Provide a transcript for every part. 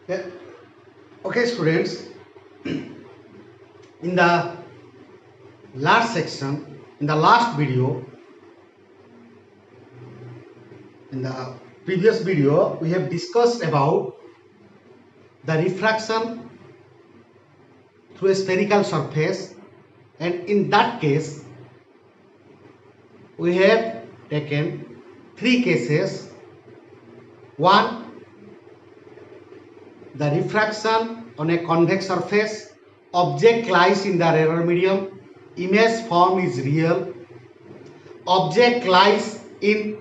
Yeah. Okay, students, in the last section, in the last video, in the previous video, we have discussed about the refraction through a spherical surface, and in that case, we have taken three cases. One, the refraction on a convex surface, object lies in the rarer medium, image form is real, object lies in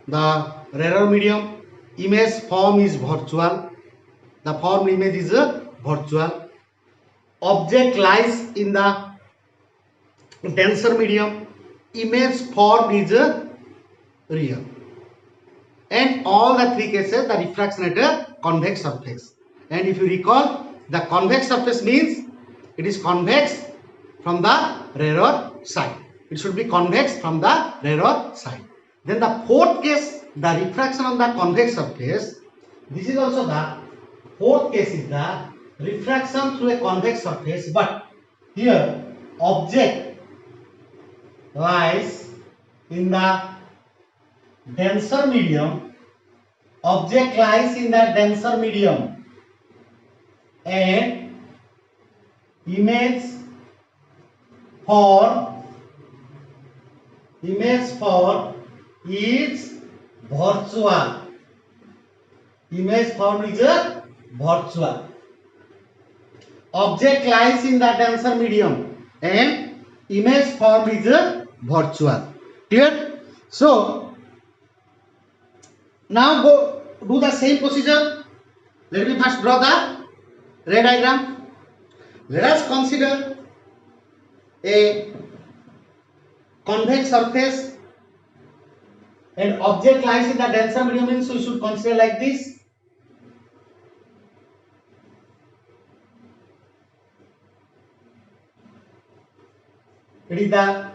the rarer medium, image form is virtual, the form image is virtual, object lies in the denser medium, image form is real. And all the three cases, the refraction at a convex surface. And if you recall, the convex surface means it is convex from the rarer side. It should be convex from the rarer side. Then the fourth case, the refraction on the convex surface. This is also the fourth case is the refraction through a convex surface. But here, object lies in the denser medium, object lies in the denser medium, and image form is virtual. Image form is virtual. Object lies in the denser medium and image form is virtual. Clear? So now go do the same procedure. Let me first draw the ray diagram. Let us consider a convex surface and object lies in the denser medium, means we should consider like this. It is the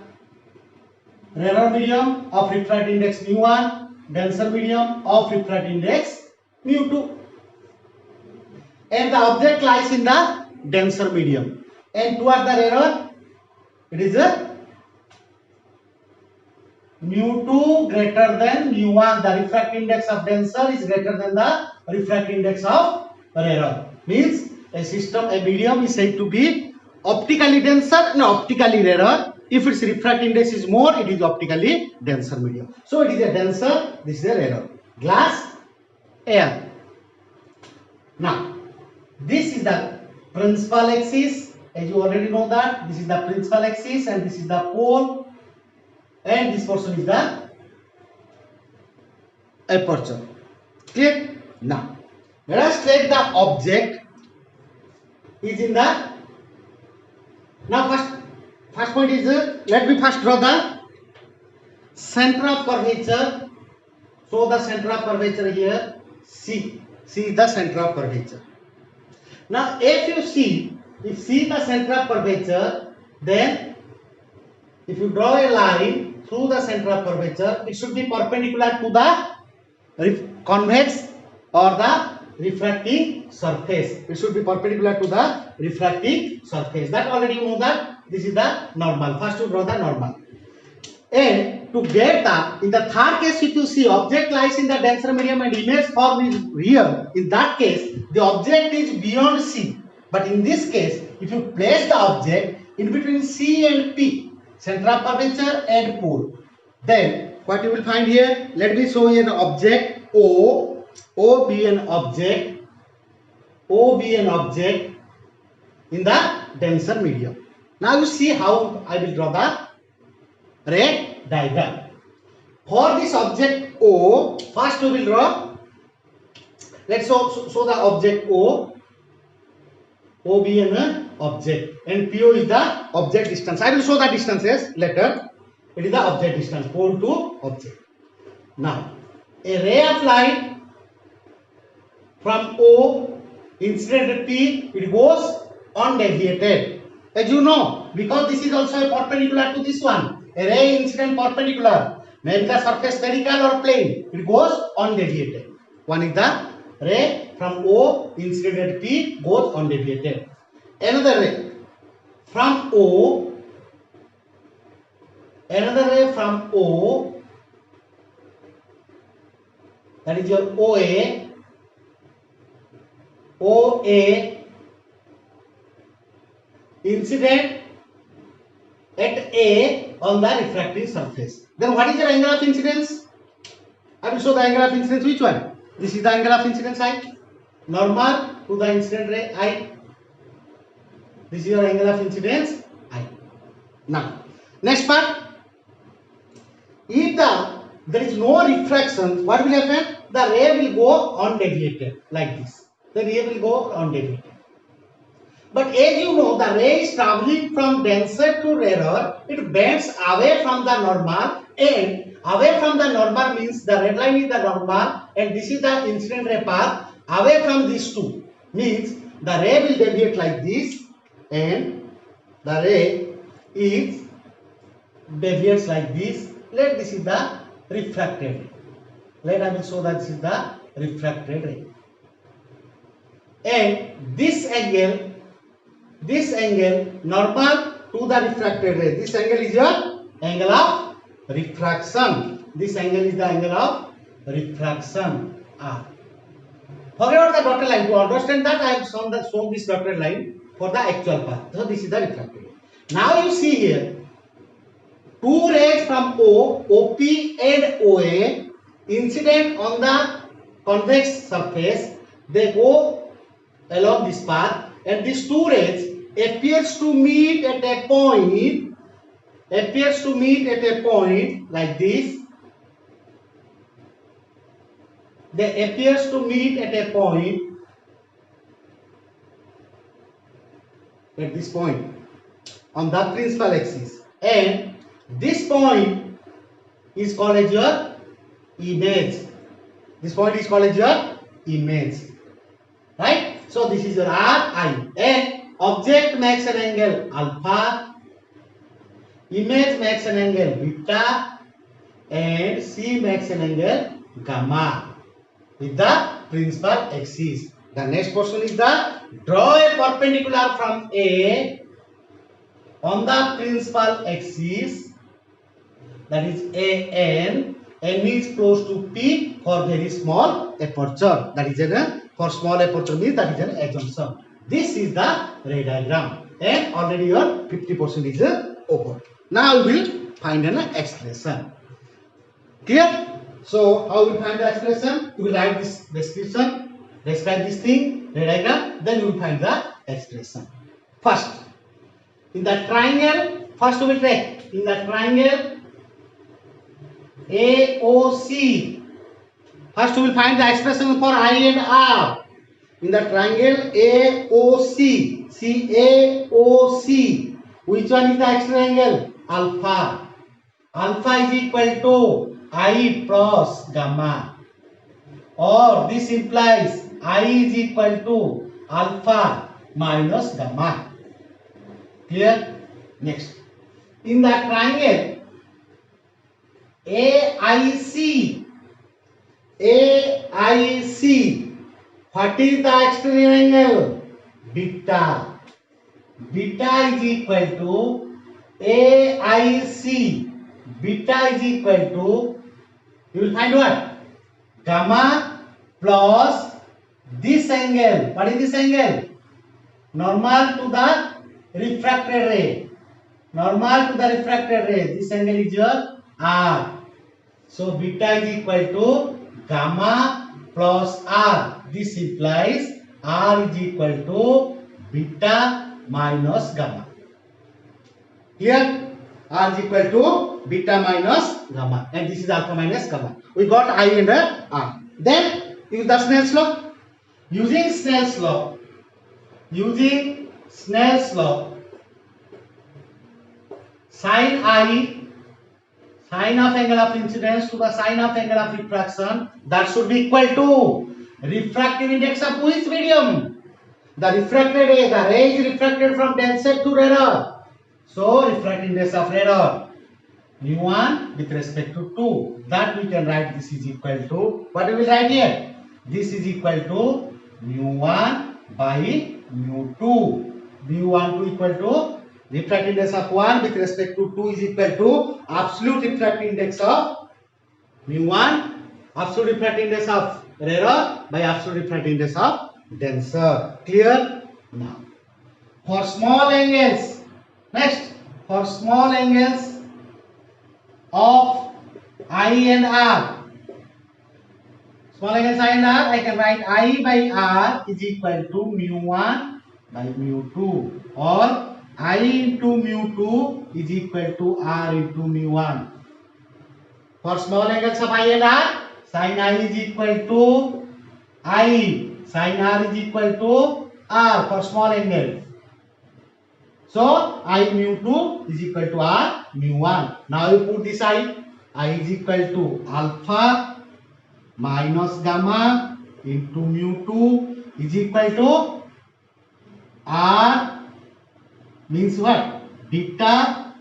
rarer medium of refractive index mu1, denser medium of refractive index mu2, and the object lies in the denser medium, and toward the rarer it is a mu2 greater than mu1. The refractive index of denser is greater than the refractive index of rarer. Means a system, a medium is said to be optically denser and optically rarer. If its refractive index is more, it is optically denser medium. So it is a denser, this is a rarer. Glass, air. Now, this is the principal axis. As you already know that, this is the principal axis and this is the pole, and this portion is the aperture. Clear? Now, let us take the object is in the. Now first point is let me first draw the center of curvature. So the center of curvature here, C is the center of curvature. Now if C is the center of curvature, then if you draw a line through the center of curvature, it should be perpendicular to the convex or the refracting surface. It should be perpendicular to the refracting surface. That already you know that. This is the normal. First you draw the normal. And to get the, in the third case, if you see object lies in the denser medium and image form is real, in that case the object is beyond C. But in this case, if you place the object in between C and P, center of curvature and pole, then what you will find here, let me show you an object O be an object in the denser medium. Now you see how I will draw the ray diagram. For this object O, first we will draw, let's show the object O be an object, and PO is the object distance. I will show the distances later. It is the object distance, pole to object. Now, a ray of light from O incident at P, it goes undeviated. As you know, because this is also a perpendicular to this one, a ray incident perpendicular, maybe the surface spherical or plane, it goes undeviated. One is the ray from O incident at P goes undeviated. Another ray from O, another ray from O, that is your OA, OA incident at A on the refracting surface. Then what is your angle of incidence? I will show the angle of incidence. Which one? This is the angle of incidence I. Normal to the incident ray I. This is your angle of incidence I. Now, next part. If there is no refraction, what will happen? The ray will go undeviated like this. The ray will go undeviated. But as you know, the ray is traveling from denser to rarer. It bends away from the normal, and away from the normal means the red line is the normal and this is the incident ray path. Away from these two means the ray will deviate like this and the ray is deviates like this. Let this is the refracted ray. Let I will show that this is the refracted ray. And this angle normal to the refracted ray. This angle is your angle of refraction. This angle is the angle of refraction R. Forget about the dotted line. To understand that, I have shown this dotted line for the actual path. So this is the refracted ray. Now you see here, two rays from O, OP and OA incident on the convex surface. They go along this path, and these two rays appears to meet at a point. Like this. They appears to meet at a point at this point on the principal axis, and this point is called as your image. This point is called as your image, right? So this is your RI, and object makes an angle alpha, image makes an angle beta, and C makes an angle gamma with the principal axis. The next portion is the draw a perpendicular from A on the principal axis, that is AN. N is close to P for very small aperture. That is for small aperture means that is an assumption. This is the ray diagram, and already your 50% is over. Now we will find an expression. Clear? So how we find the expression? You will write this description, describe this thing, ray diagram, then you will find the expression. First, in the triangle, first we will take in the triangle AOC. First we will find the expression for I and R. In the triangle AOC, CAOC, which one is the extra angle? Alpha. Alpha is equal to I plus gamma, or this implies I is equal to alpha minus gamma. Clear? Next, in the triangle AIC, what is the exterior angle? Beta. Beta is equal to AIC. Beta is equal to, you will find what? Gamma plus this angle. What is this angle? Normal to the refracted ray. Normal to the refracted ray. This angle is your R. So beta is equal to gamma plus R. This implies R is equal to beta minus gamma. Here R is equal to beta minus gamma, and this is alpha minus gamma. We got I and R. Then use the Snell's law. Using Snell's law, sin I, sine of angle of incidence to the sine of angle of refraction, that should be equal to refractive index of which medium? The refracted ray. The ray is refracted from denser to rarer. So refractive index of rarer, mu1 with respect to 2. That we can write this is equal to, what we will write here? this is equal to mu1 by mu2. mu1 2 equal to refractive index of 1 with respect to 2 is equal to absolute refractive index of mu1, absolute refractive index of rarer by absolute refractive index of denser. Clear? Now, for small angles, next, for small angles of I and R, small angles I and R, I can write I by R is equal to mu1 by mu2, or I into mu2 is equal to R into mu1. For small angles of I and R, sin I is equal to I, sin R is equal to R for small angle. So I mu2 is equal to R mu1. Now you put this I is equal to alpha minus gamma into mu2 is equal to R means what? Beta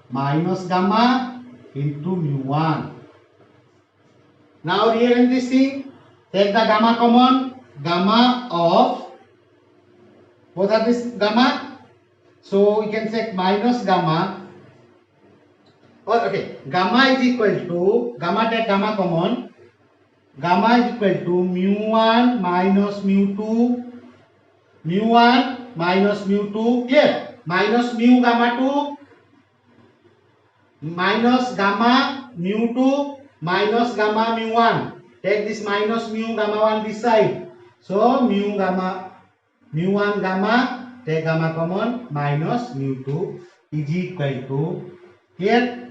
minus gamma into mu1. Now rearrange this thing. Take the gamma common. Gamma of both are this gamma. So we can take minus gamma. Or okay, gamma is equal to gamma, take gamma common. Gamma is equal to mu1 minus mu2. Mu1 minus mu2. Clear? Minus mu gamma 2 minus gamma mu2 minus gamma mu1. Take this minus mu gamma 1 this side. So mu gamma mu1 gamma, take gamma common, minus mu2 is equal to, clear?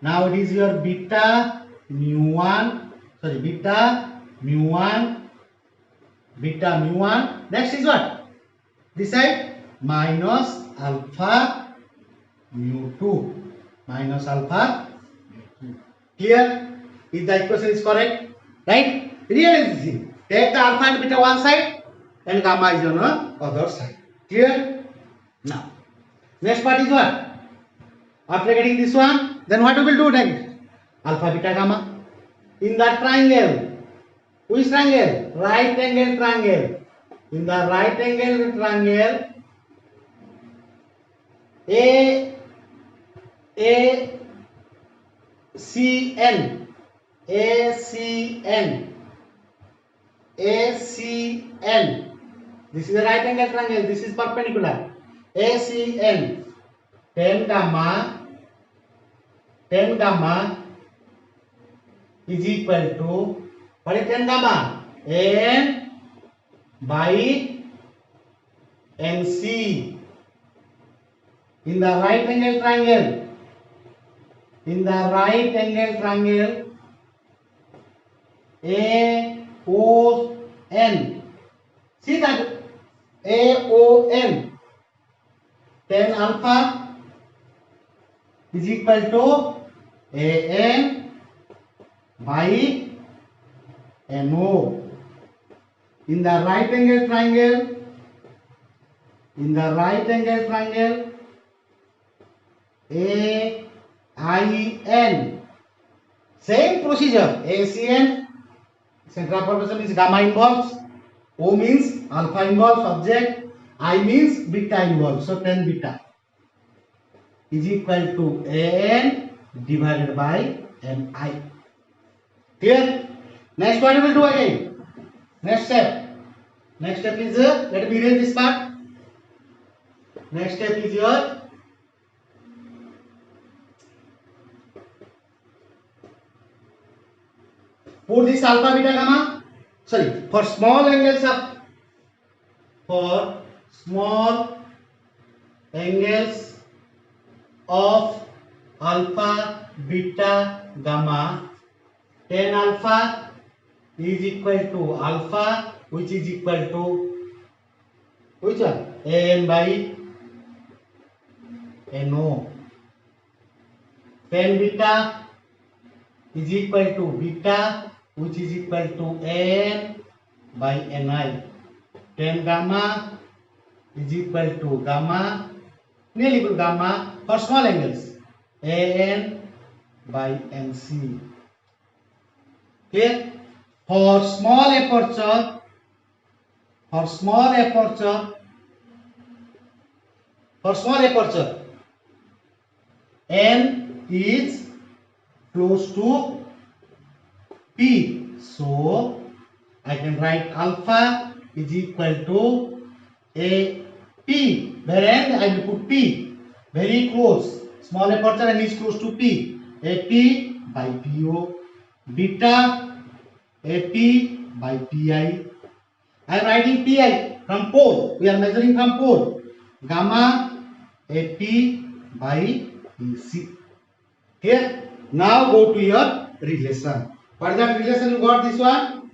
Now it is your beta mu1, sorry, beta mu1. Next is what? This side minus alpha mu2. Minus alpha mu2. Clear? If the equation is correct, right? Realize this thing. Take the alpha and beta one side and gamma is on the other side. Clear? Now, next part is what? After getting this one, then what we will do next? Alpha, beta, gamma. In the triangle, which triangle? Right angle triangle. In the right angle triangle, ACN. This is a right angle triangle. This is perpendicular. ACN. Tan gamma is equal to, what is tan gamma? N by NC. In the right angle triangle, AON. See that AON, tan alpha is equal to AN by NO. In the right angle triangle, AIN. Same procedure. ACN, central proportion is gamma involves. O means alpha involves object. I means beta involves. So tan beta is equal to AN divided by NI. Clear? Next what we will do again? Next step is let me erase this part. Next step is your put this alpha, beta, gamma. Sorry, for small angles of alpha, beta, gamma, tan alpha is equal to alpha, which is equal to which one? An by NO. Tan beta is equal to beta, which is equal to N by Ni. Tan gamma is equal to gamma, nearly equal to gamma for small angles, An by Nc. Clear? For small aperture, for small aperture, for small aperture, n is close to p. So I can write alpha is equal to a p, where n I will put p, very close. Small aperture n is close to p. A p by po, beta a p by pi. I am writing pi from pole. We are measuring from pole. Gamma a p by pc. Here. Now go to your relation. What is that relation you got this one?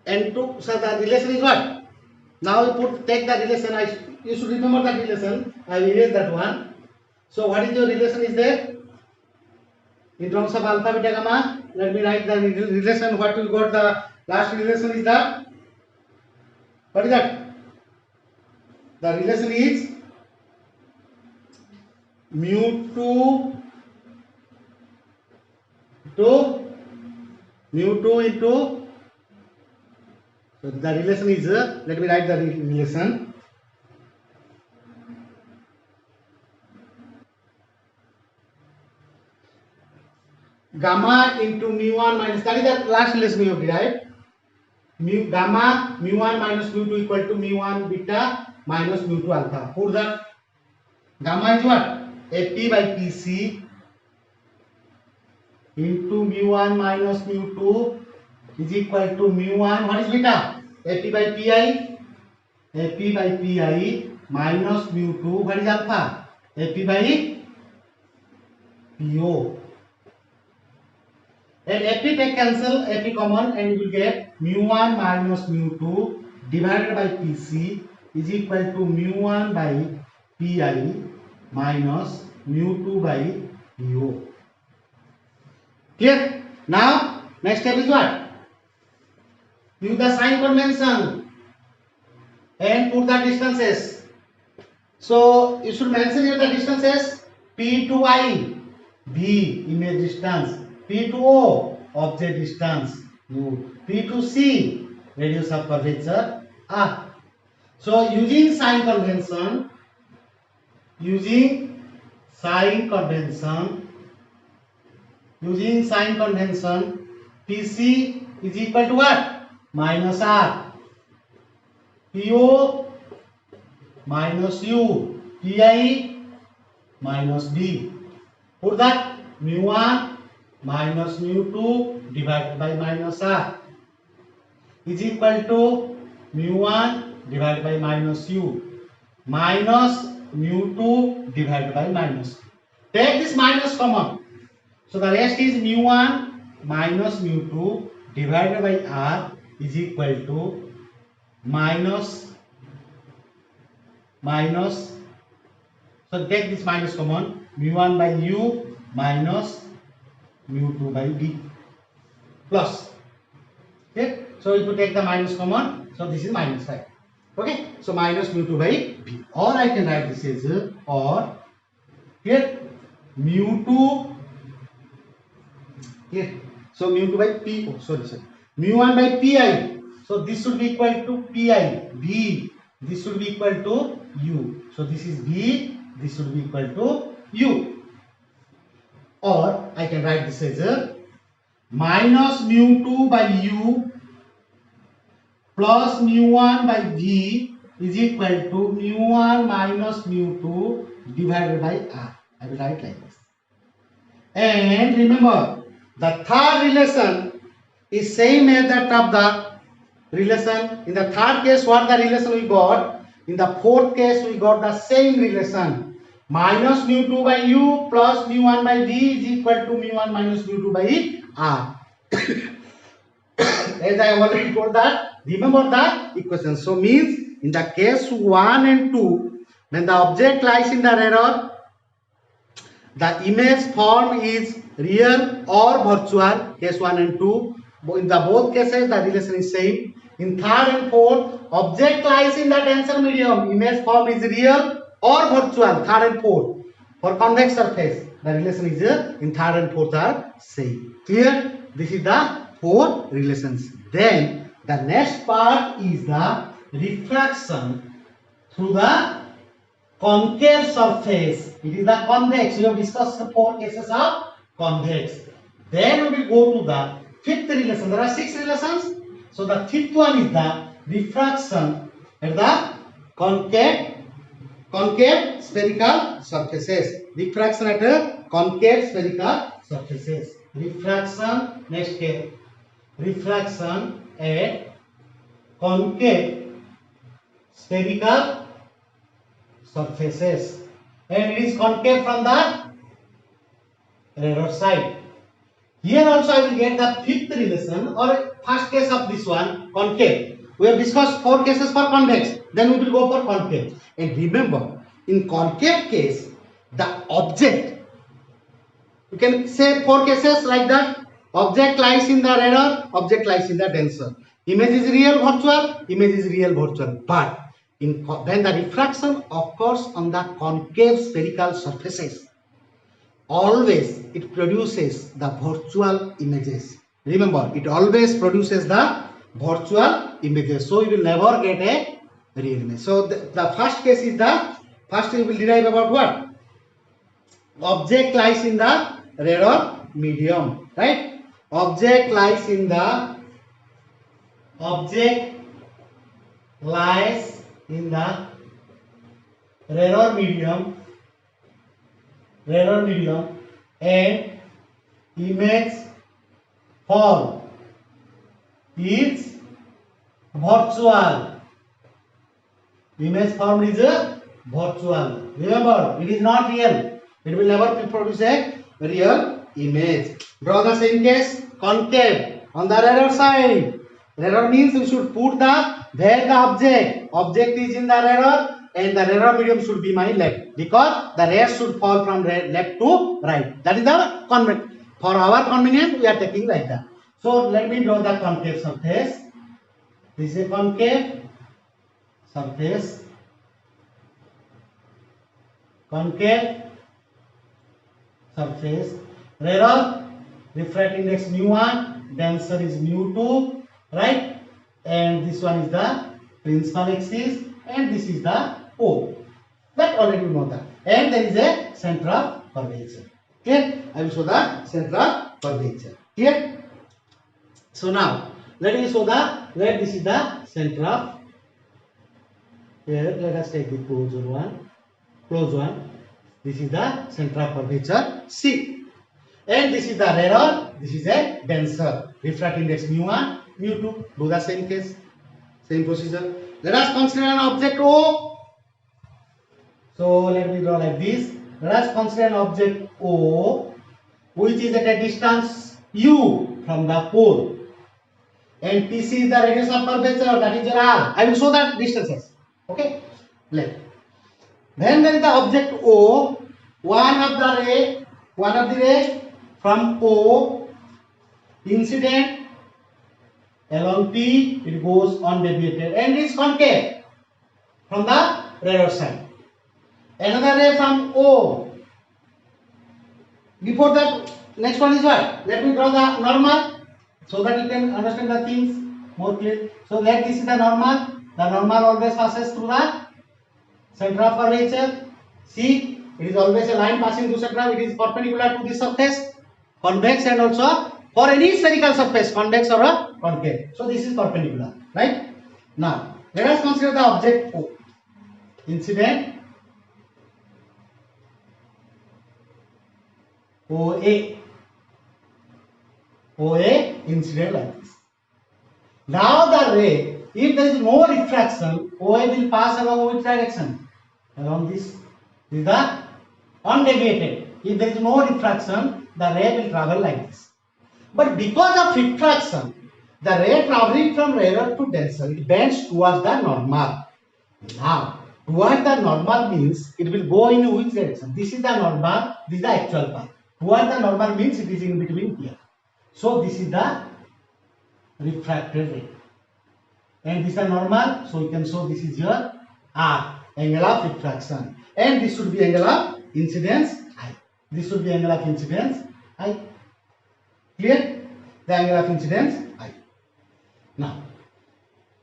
N2. So the relation is what? Now you take the relation. You should remember that relation. I will erase that one. So what is your relation is there? In terms of alpha, beta, gamma. Let me write the relation. What we got the last relation is that. What is that? The relation is mu2 into. So the relation is. Let me write the relation. Gamma into mu1 minus, that is the last relation we have derived. Gamma mu1 minus mu2 equal to mu1 beta minus mu2 alpha. For that, gamma is what? AP by PC into mu1 minus mu2 is equal to mu1. What is beta? AP by PI. AP by PI minus mu2. What is alpha? AP by PO. And AP take cancel, AP common, and you will get mu1 minus mu2 divided by PC is equal to mu1 by Pi minus mu2 by PO. Clear? Now, next step is what? Use the sign convention and put the distances. So, you should mention here the distances. P to I, B, image distance. P to O, object distance, U. P to C, radius of curvature, R. So using sign convention, PC is equal to what? Minus R. PO minus U. PI minus B. For that, mu1 minus mu2 divided by minus R is equal to mu1 divided by minus U minus mu2 divided by minus. Take this minus common. So the rest is mu1 minus mu2 divided by R is equal to minus. So take this minus common. Mu1 by U minus mu2 by B plus. Okay, so if you take the minus common, so this is minus 5. Okay, so minus mu2 by B, or I can write this as or here mu2 here, so mu2 by P, mu1 by Pi, so this should be equal to Pi. B, this should be equal to U, so this is B, this should be equal to U. Or I can write this as minus mu2 by U plus mu1 by V is equal to mu1 minus mu2 divided by R. I will write like this. And remember, the third relation is same as that of the relation. In the third case, what the relation we got? In the fourth case, we got the same relation. Minus mu2 by U plus mu1 by V is equal to mu1 minus mu2 by R. As I already told that, remember the equation. So means in the case 1 and 2, when the object lies in the radar, the image form is real or virtual. Case 1 and 2. In the both cases, the relation is same. In third and fourth, object lies in the tensor medium. Image form is real or virtual. Third and fourth. For convex surface, the relation is in third and fourth are same. Clear? This is the four relations. Then the next part is the refraction through the concave surface. It is the convex. We have discussed the four cases of convex. Then we will go to the fifth relation. There are six relations. So the fifth one is the refraction at the concave spherical surfaces. Refraction at a concave spherical surfaces. Refraction, next case. Refraction at concave spherical surfaces, and it is concave from the radar side. Here also I will get the fifth relation or first case of this one, concave. We have discussed four cases for convex, then we will go for concave. And remember, in concave case, the object, you can say four cases like that. Object lies in the radar, object lies in the denser. Image is real virtual, image is real virtual. But when the refraction occurs on the concave spherical surfaces, always it produces the virtual images. Remember, it always produces the virtual images. So you will never get a real image. So the first case is the first we will derive about what? Object lies in the radar medium, right? Object lies in the radar medium, and image form is virtual. Image form is virtual. Remember, it is not real. It will never produce a real image. Draw the same case, concave on the radar side. Radar means we should put where the object is in the radar, and the radar medium should be my left, because the rays should fall from left to right. That is the convenience. For our convenience, we are taking like that. So let me draw the concave surface. This is a concave surface. Concave surface. Radar refractive index µ1, denser is µ2, right? And this one is the principal axis, and this is the O. That already you know that. And there is a center of curvature. Clear? I will show the center of curvature. Clear? So now let me show where this is the center of. Here, let us take the close one. This is the center of curvature C. And this is the radar, this is a denser. Refractive index µ1, µ2. Do the same case, same procedure. Let us consider an object O. So let me draw like this. Let us consider an object O, which is at a distance U from the pole. And PC is the radius of curvature, that is your R. I will show the distances. Okay? Then there is the object O, one of the ray from O incident along P, it goes undeviated and is concave from the radar side. Another ray from O. Before that, next one is what? Let me draw the normal so that you can understand the things more clearly. So let this is the normal. The normal always passes through the center of curvature. See, it is always a line passing through center. It is perpendicular to the surface, convex, and also for any spherical surface, convex or a concave. So this is perpendicular, right? Now let us consider the object O. Incident OA incident like this. Now the ray, if there is no refraction, OA will pass along which direction? Along this. This is the undeviated. If there is no refraction, the ray will travel like this. But because of refraction, the ray traveling from radar to denser, it bends towards the normal. Now, towards the normal means it will go in which direction? This is the normal, this is the actual path. Towards the normal means it is in between here. So this is the refracted ray. And this is the normal, so you can show this is your R, angle of refraction. And this should be angle of incidence I. This should be angle of incidence I. Clear? the angle of incidence I. Now,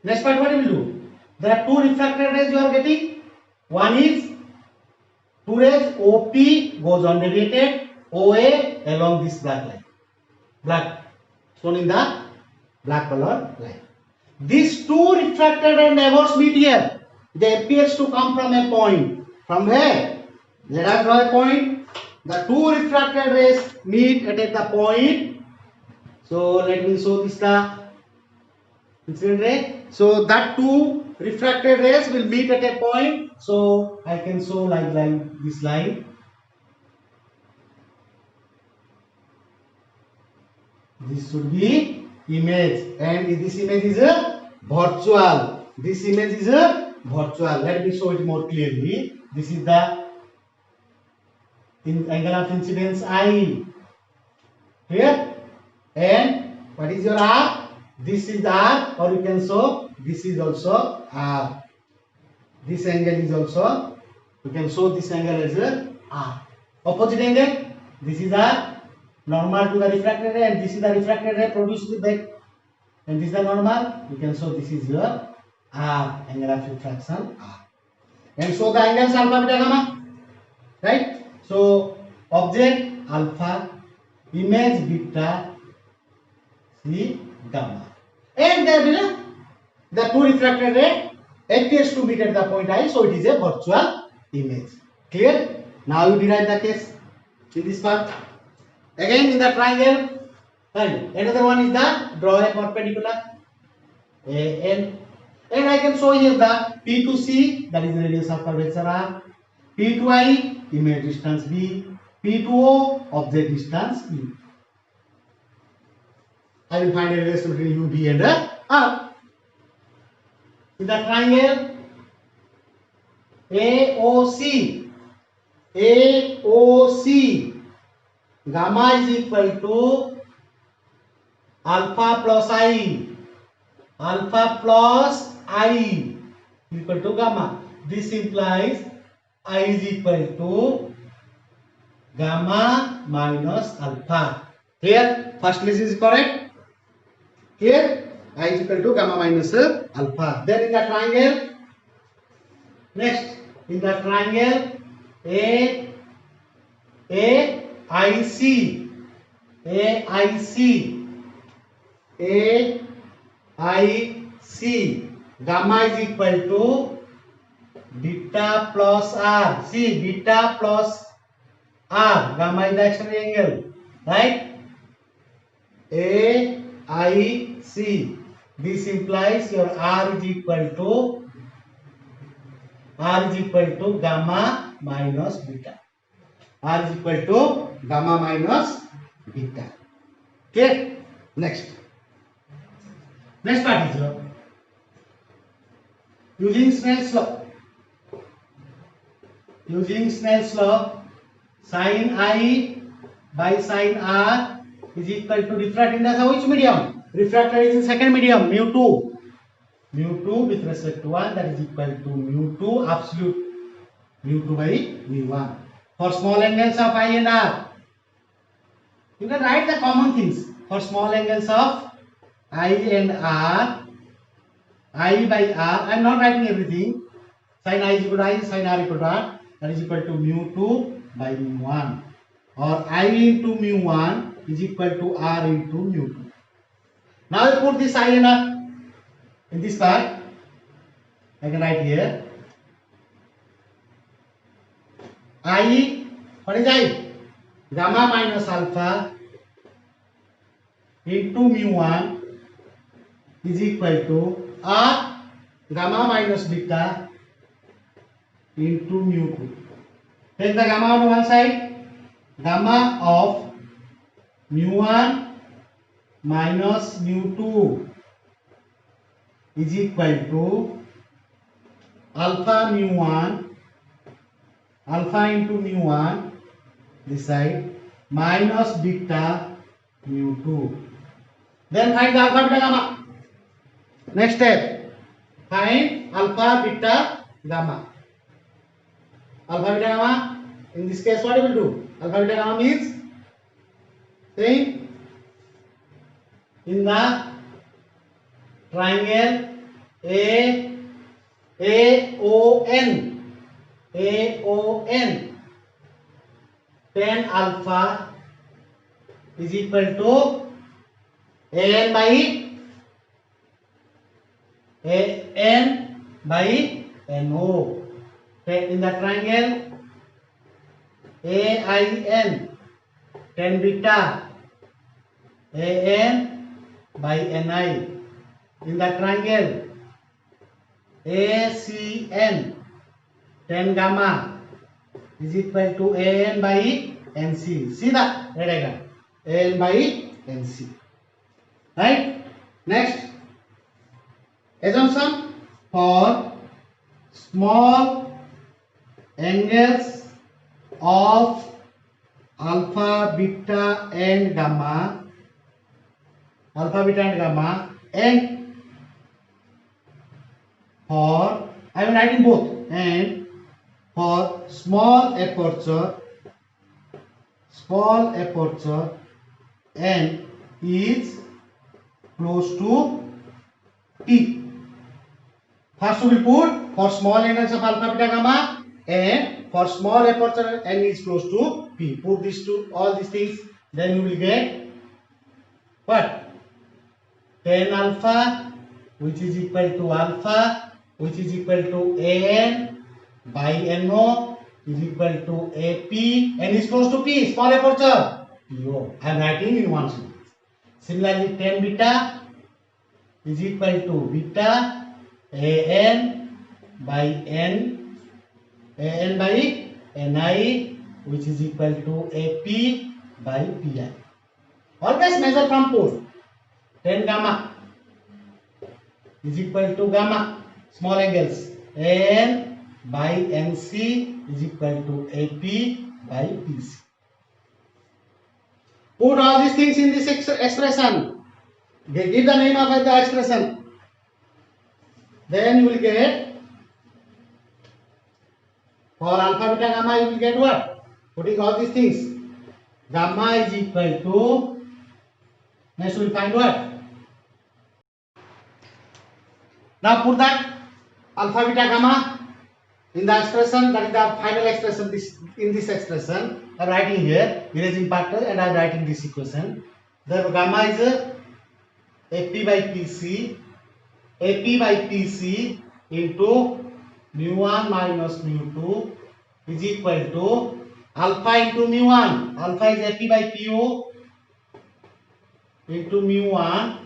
next part what we will do? There are two refracted rays you are getting. One is two rays OP goes on deviated, OA along this black line. Black shown in the black color line. These two refracted and neighbors meet here. They appears to come from a point. From where? Let us draw a point. The two refracted rays meet at the point. So let me show this the incident ray. So that two refracted rays will meet at a point. So I can show like this line. This should be image, and this image is a virtual. This image is a virtual. Let me show it more clearly. This is the angle of incidence I. Here, and what is your R? This is R, or you can show this is also R. This angle is also, you can show this angle as a R. Opposite angle, this is R. Normal to the refracted ray, and this is the refracted ray produced with back, and this is the normal. You can show this is your R, angle of refraction R, and show the angles alpha, beta, gamma, right? So object alpha, image beta, C gamma, and there below the two refracted ray appears to meet at the point I, so it is a virtual image. Clear? Now you derive the case in this part. Again in the triangle, and another one is the draw a perpendicular and I can show here the P to C, that is the radius of curvature R, P to I, image distance B, P to O, object distance U. I will find a relation between U, B and R. In the triangle AOC, gamma is equal to alpha plus I equal to gamma. This implies I is equal to gamma minus alpha. Here, first list is correct. Here, I is equal to gamma minus alpha. Then in the triangle, next in the triangle AIC, gamma is equal to beta plus R. See, beta plus R, gamma is the external angle, right? AIC. This implies your R is equal to gamma minus beta. R is equal to gamma minus beta. Okay. Next part is using Snell's law, sin I by sin R is equal to refracted in the which medium? Refracted is in second medium, mu2 with respect to 1, that is equal to mu2 absolute, mu2 by mu1. For small angles of I and R, you can write the common things. For small angles of I and R, I by R, I am not writing everything. Sin I is equal to I, sin R equal to R, that is equal to mu2 by mu1. Or I into mu1 is equal to R into mu2. Now I put this I and R in this part. I can write here I, what is I? Gamma minus alpha into mu1 is equal to R gamma minus beta into mu2. Take the gamma on one side. Gamma of mu1 minus mu2 is equal to alpha mu1, alpha into mu1 this side minus beta mu2. Then find the alpha beta gamma. Next step, find alpha beta gamma. Alpha beta gamma, in this case what we will do? Alpha beta gamma means saying in the triangle AON, tan alpha is equal to AN by NO. In the triangle AIN, tan beta AN by NI. In the triangle ACN, tan gamma is equal to AN by NC. See that red diagram, AN by NC. Right? Next, assumption for small angles of alpha, beta and gamma, and for, I am writing both, and for small aperture n is close to P. First we will put for small angles of alpha, beta, gamma, and for small aperture n is close to P. Put these two, all these things, then you will get what? Tan alpha, which is equal to alpha, which is equal to AN by NO, is equal to AP, n is close to P, small aperture, PO. I am writing in one sentence. Similarly, tan beta is equal to beta AN by NI, which is equal to AP by PI. Always measure from port. Tan gamma is equal to gamma, small angles, AN by NC is equal to AP by PC. Put all these things in this expression. Give the name of the expression. Then you will get, for alpha, beta, gamma, you will get what? Putting all these things. Gamma is equal to, next we will find what? Now put that alpha, beta, gamma in the expression, that is the final expression. In this expression, I am writing here, erasing part and I am writing this equation. The gamma is AP by PC into mu1 minus mu2 is equal to alpha into mu1. Alpha is AP by PO into mu1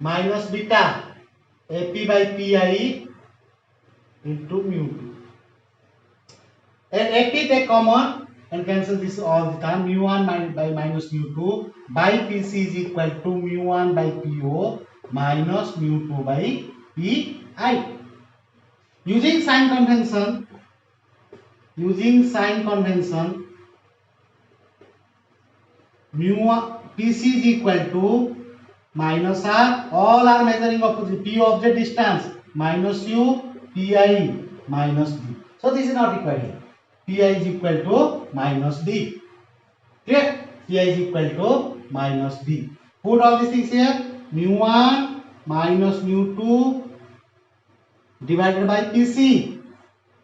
minus beta AP by PI into mu2. And AP take common and cancel this all the time. Mu1 by minus mu2 by PC is equal to mu1 by PO minus mu2 by PI. Using sign convention, PC is equal to minus R, all are measuring opposite, P object distance minus U, PI minus D. So this is not required here. PI is equal to minus D. Clear? PI is equal to minus D. Put all these things here. Mu1 minus mu2 divided by PC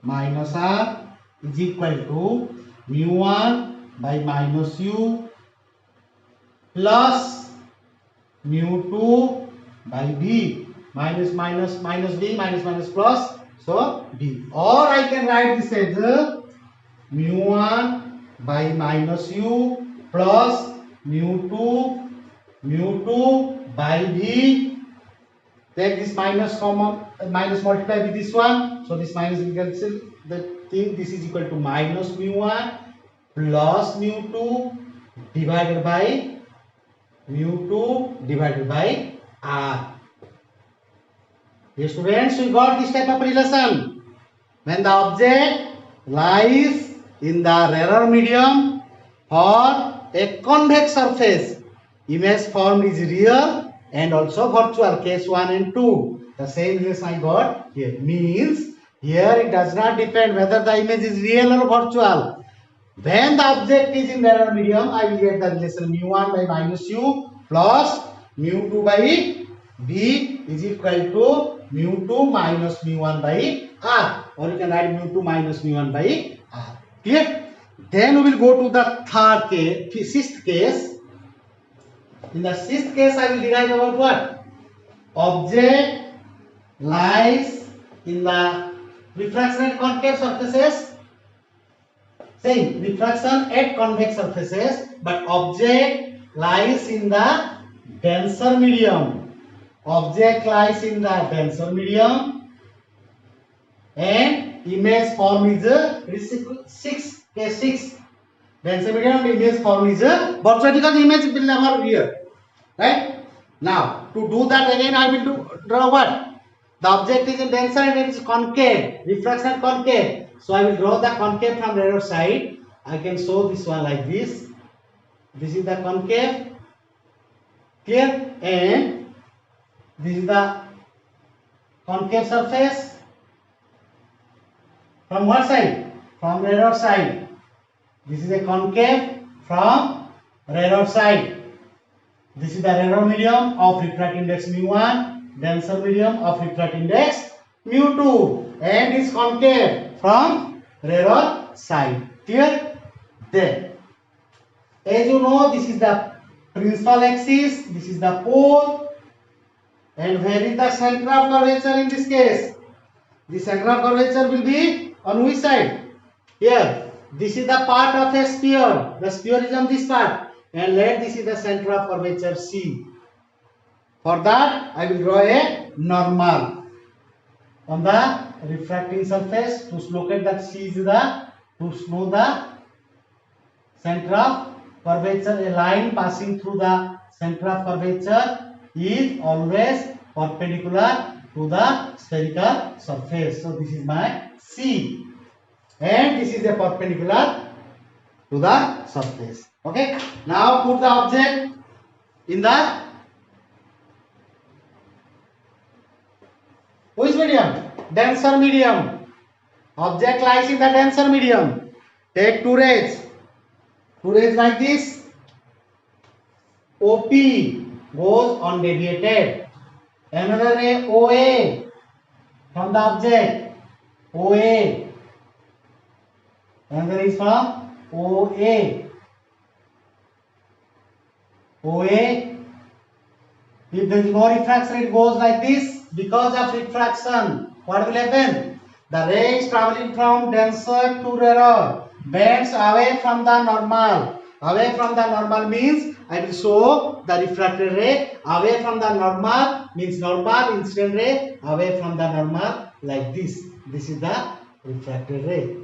minus R is equal to mu1 by minus U plus mu2 by D, minus D, minus plus, so D. Or I can write this as mu1 by minus U plus mu2 by D. Take this minus common, minus multiply with this one, so this minus will cancel the thing. This is equal to minus mu1 plus mu2 divided by mu2 divided by R. Yes, students, we got this type of relation. When the object lies in the rarer medium for a convex surface, image formed is real and also virtual, case 1 and 2. The same relation I got here. Means here it does not depend whether the image is real or virtual. When the object is in rarer medium, I will get the relation mu1 by minus U plus mu 2 by V is equal to mu 2 minus mu 1 by R, or you can write mu 2 minus mu 1 by R. Clear? Then we will go to the third case, sixth case. In the sixth case, I will derive about what? Object lies in the refraction at concave surfaces. Same, refraction at convex surfaces, but object lies in the denser medium. Object lies in the denser medium, and image form is a case 6. Denser medium and image form is a, but vertical image will never here. Right? Now, to do that again, I will draw what? The object is in denser and it is concave, refraction concave. So I will draw the concave from the other side. I can show this one like this. This is the concave. Clear? And this is the concave surface. From what side? From the other side. This is a concave from the other side. This is the radar medium of refractive index mu1, denser medium of refractive index mu2, and is concave from radar side. Clear? Then, as you know, this is the principal axis, this is the pole, and where is the center of curvature in this case? The center of curvature will be on which side? Here. This is the part of a sphere. The sphere is on this part. And let this is the center of curvature C. For that, I will draw a normal on the refracting surface to locate that C is the, to know the center of curvature. A line passing through the center of curvature is always perpendicular to the spherical surface. So this is my C, and this is a perpendicular to the surface. Okay, now put the object in the which medium? Denser medium. Object lies in the denser medium. Take two rays like this. OP goes undeviated. Another ray OA from the object. OA. Another is from OA. OA. If there is no refraction, it goes like this. Because of refraction, what will happen? The ray is traveling from denser to rarer, bends away from the normal. Away from the normal means I will show the refracted ray. Away from the normal means normal incident ray. Away from the normal like this. This is the refracted ray.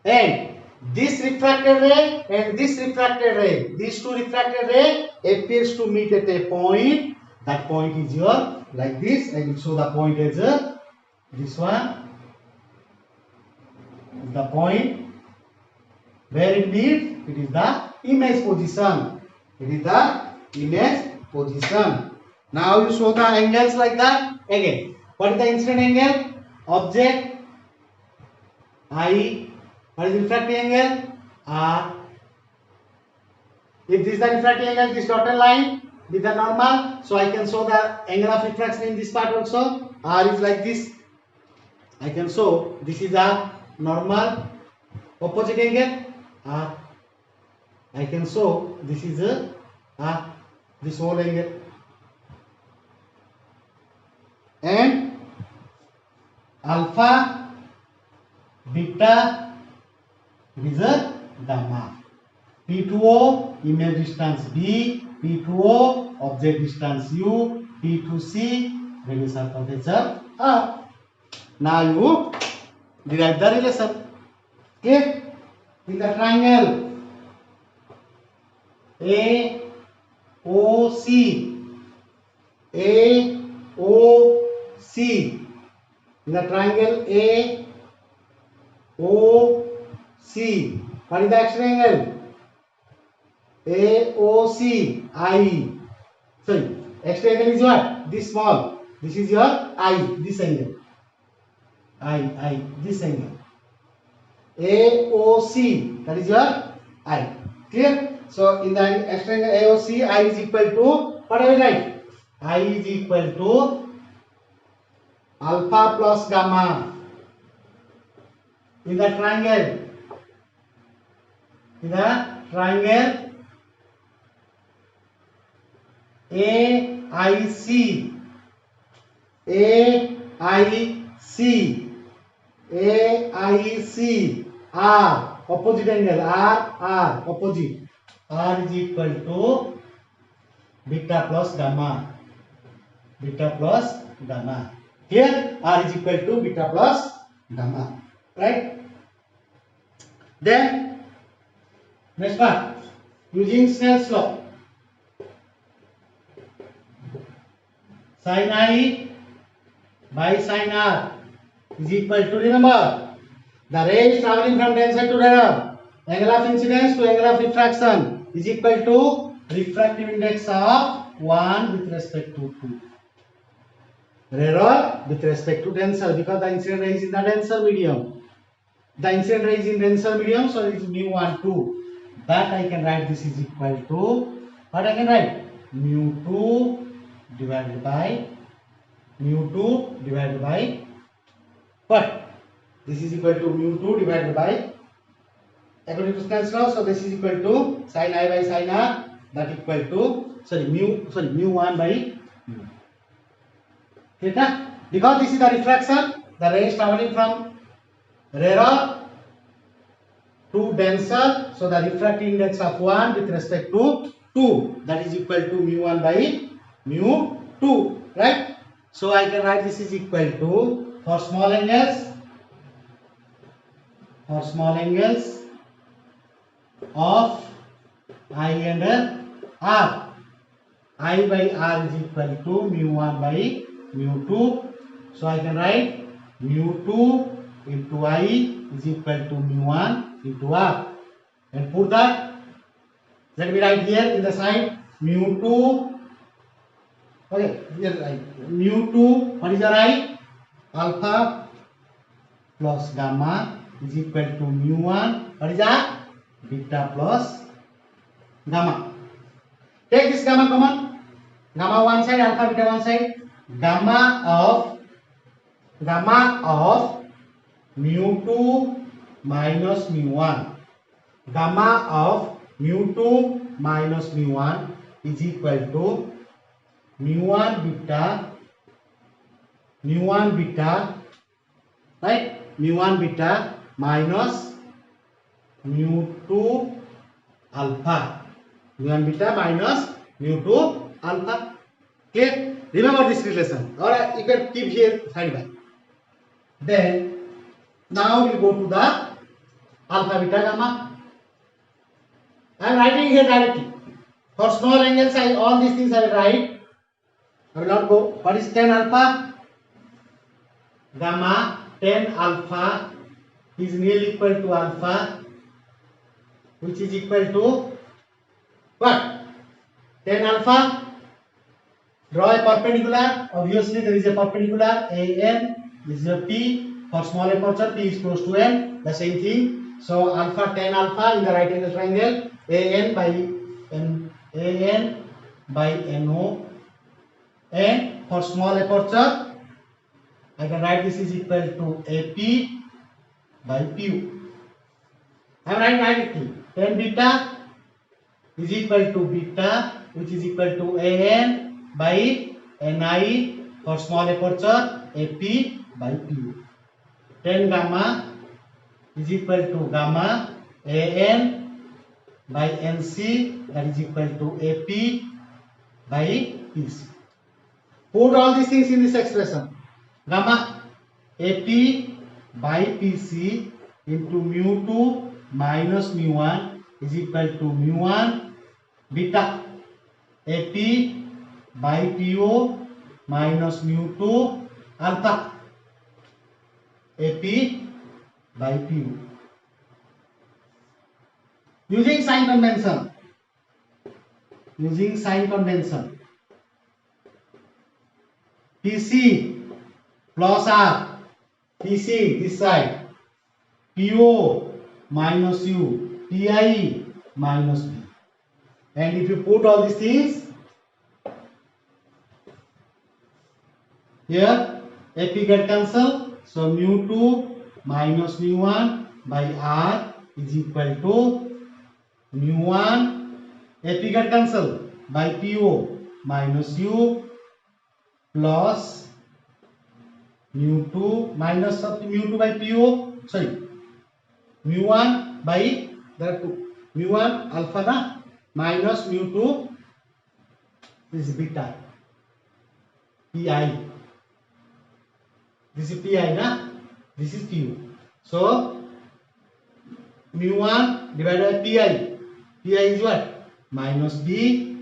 And this refracted ray and this refracted ray, these two refracted ray appears to meet at a point. That point is here like this. I will show the point as this one. The point where it meets, it is the image position. It is the image position. Now you show the angles like that. Again, what is the incident angle? Object I. What is the refracting angle? R. If this is the refracting angle, this dotted line, this is the normal. So I can show the angle of refraction in this part also. R is like this. I can show this is a normal opposite angle. R. I can show this is a this whole angle. And alpha, beta, it is a gamma. P2O image distance B, P2O object distance U, P2C radius of curvature R. Now you derive the relation. Okay, in the triangle AOC, in the triangle AOC, what is the extra angle? AOC I. Sorry, extra angle is what? This small. This is your I. This angle. I. This angle. AOC. That is your I. Clear? So in the extra angle AOC, I is equal to what I will write? I is equal to alpha plus gamma in the triangle. In the triangle AIC. AIC R opposite angle R opposite R is equal to beta plus gamma. Beta plus gamma. Here R is equal to beta plus gamma. Right? Then next part, using Snell's law. Sin I by sin R is equal to, remember, the rays traveling from denser to rarer, angle of incidence to angle of refraction is equal to refractive index of 1 with respect to 2. Rarer with respect to denser, because the incident ray is in the denser medium. The incident ray is in denser medium, so it is mu1 2. That I can write, this is equal to, what I can write? Mu2 divided by what? This is equal to mu2 divided by, according to Snell's law, so this is equal to sin I by sin R, that equal to mu1 by mu. Clear? Because this is the refraction, the rays traveling from rarer to denser, so the refractive index of 1 with respect to 2, that is equal to mu1 by mu2, right? So I can write this is equal to, for small angles of I and R, I by R is equal to mu1 by mu2. So I can write mu2 into I is equal to mu1 into R, and put that, let me write here in the side mu2. Okay, here write mu2, what is the right? Alpha plus gamma is equal to mu1, what is that? Beta plus gamma. Take this gamma common, gamma one side, alpha beta one side, gamma of mu2 minus mu1, gamma of mu2 minus mu1 is equal to mu1 beta, right? mu1 beta minus mu2 alpha, mu1 beta minus mu2 alpha. Clear? Remember this relation, or you can keep here side by. Then now we go to the alpha beta gamma. I am writing here directly. For small angles, all these things I will write. I will not go. What is tan alpha? Gamma tan alpha is nearly equal to alpha, which is equal to what? Tan alpha. Draw a perpendicular. Obviously, there is a perpendicular. AN is a P. For small aperture, P is close to N. The same thing. So alpha tan alpha in the right angle triangle. AN by NO. And for small aperture, I can write this is equal to AP by PU. I am writing directly. Tan beta is equal to beta, which is equal to AN by NI for small aperture, AP by PU. Tan gamma is equal to gamma AN by NC, that is equal to AP by PC. Put all these things in this expression. Gamma AP by PC into mu2 minus mu1 is equal to mu1 beta AP by PO minus mu2 alpha AP by PU. Using sign convention, PC plus R, PC this side, PO minus U, PI minus B. And if you put all these things, Here AP get cancel, so mu2 minus mu1 by R is equal to mu1 AP get cancel by PO minus U plus mu2 minus of mu2 by PO, sorry, mu1 by the mu1 alpha na minus mu2, this is beta pi, this is pi na, this is q, so mu1 divided by pi is what, minus b,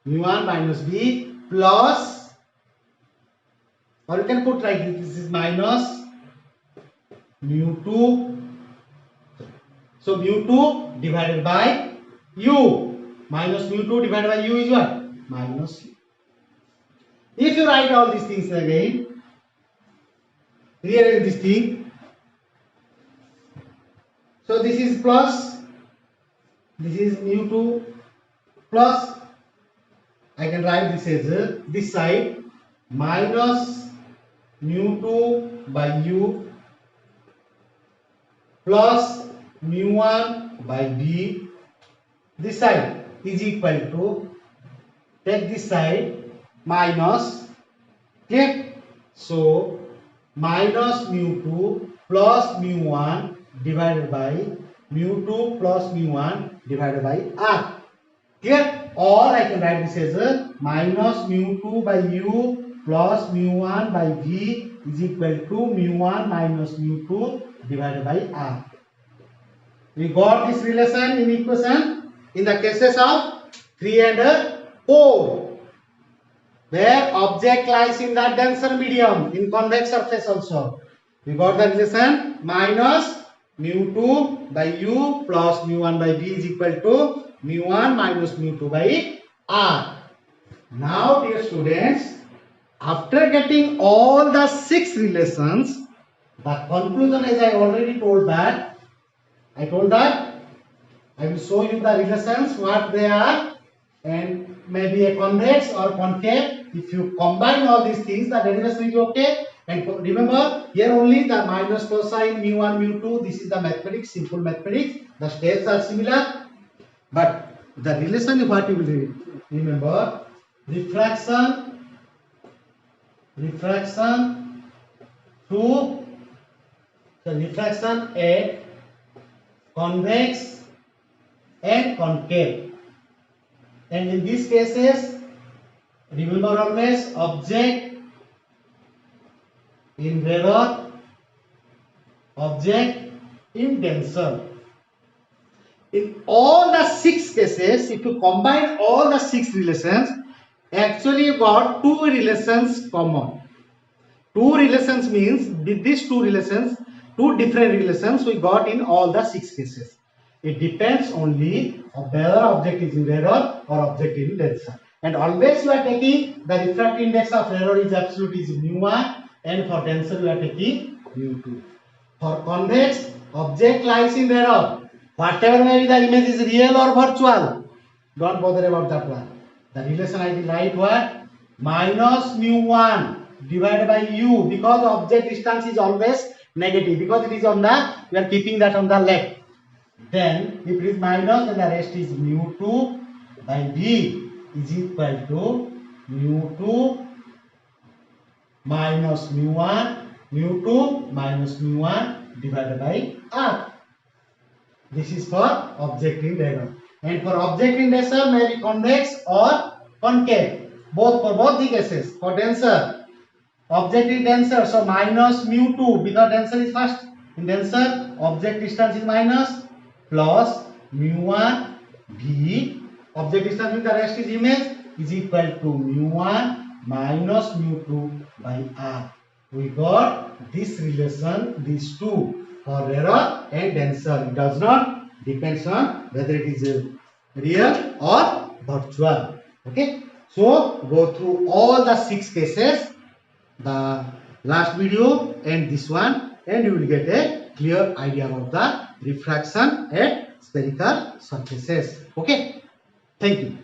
mu1 minus b plus, or you can put like this is minus mu2, so mu2 divided by u, minus mu2 divided by u is what, minus u. If you write all these things again, rearrange this thing, so this is plus, this is mu2 plus, I can write this as this side minus mu2 by u plus mu1 by b, this side is equal to, take this side minus, clear? So minus mu2 plus mu1 divided by mu2 plus mu1 divided by r, clear? Or I can write this as minus mu2 by u plus mu1 by v is equal to mu1 minus mu2 divided by r. We got this relation in equation in the cases of 3 and 4, where object lies in the denser medium in convex surface also. We got the relation minus mu2 by u plus mu1 by v is equal to mu1 minus mu2 by r. Now dear students, after getting all the 6 relations, the conclusion is I already told that, I will show you the relations what they are, and maybe a convex or concave. If you combine all these things, the derivation is okay. And remember, here only the minus cosine mu1 mu2, this is the mathematics, simple mathematics. The steps are similar, but the relation is what you will remember: refraction to the refraction at convex and concave. And in these cases, remember always object in rarer, object in denser. In all the 6 cases, if you combine all the 6 relations, actually you got 2 relations common. 2 relations means with these 2 relations, 2 different relations we got in all the 6 cases. It depends only on whether object is in rarer or object in denser. And always you are taking the refractive index of rarer is absolute is mu1, and for denser you are taking mu2. For convex, object lies in rarer. Whatever may be the image is real or virtual, don't bother about that one. The relation I will write what? Minus mu1 divided by u, because object distance is always negative, because it is on the, we are keeping that on the left. Then if it is minus, then the rest is mu2 by b is equal to mu2 minus mu2 minus mu1 divided by r. This is for object in rarer. And for object in denser may be convex or concave. Both for both the cases. For denser, object in denser, so minus mu2 because denser is first. In denser, object distance is minus plus mu1 b. Object distance means the rest is image is equal to mu1 minus mu2 by r. We got this relation, these two for rarer and denser. It does not depends on whether it is real or virtual. Okay, so go through all the 6 cases, the last video and this one, and you will get a clear idea about the refraction at spherical surfaces. Okay, thank you.